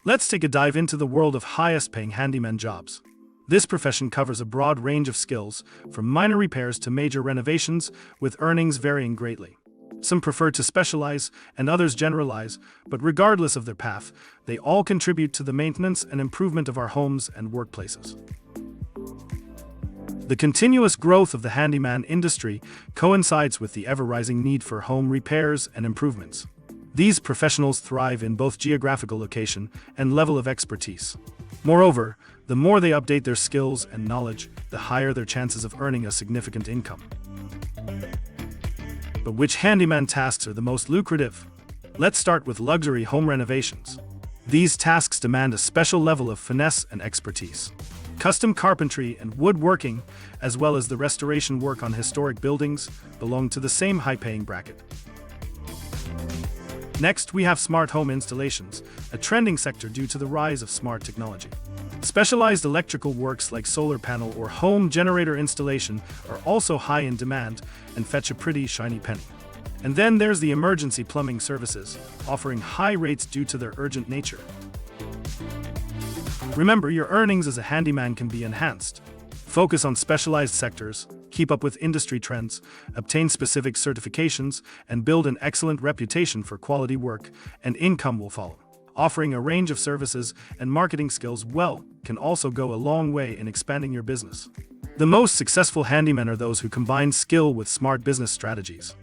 Let's take a dive into the world of highest-paying handyman jobs. This profession covers a broad range of skills, from minor repairs to major renovations, with earnings varying greatly. Some prefer to specialize, and others generalize, but regardless of their path, they all contribute to the maintenance and improvement of our homes and workplaces. The continuous growth of the handyman industry coincides with the ever-rising need for home repairs and improvements. These professionals thrive in both geographical location and level of expertise. Moreover, the more they update their skills and knowledge, the higher their chances of earning a significant income. But which handyman tasks are the most lucrative? Let's start with luxury home renovations. These tasks demand a special level of finesse and expertise. Custom carpentry and woodworking, as well as the restoration work on historic buildings, belong to the same high-paying bracket. Next, we have smart home installations, a trending sector due to the rise of smart technology. Specialized electrical works like solar panel or home generator installation are also high in demand and fetch a pretty shiny penny. And then there's the emergency plumbing services, offering high rates due to their urgent nature. Remember, your earnings as a handyman can be enhanced. Focus on specialized sectors, keep up with industry trends, obtain specific certifications, and build an excellent reputation for quality work, and income will follow. Offering a range of services and marketing skills can also go a long way in expanding your business. The most successful handymen are those who combine skill with smart business strategies.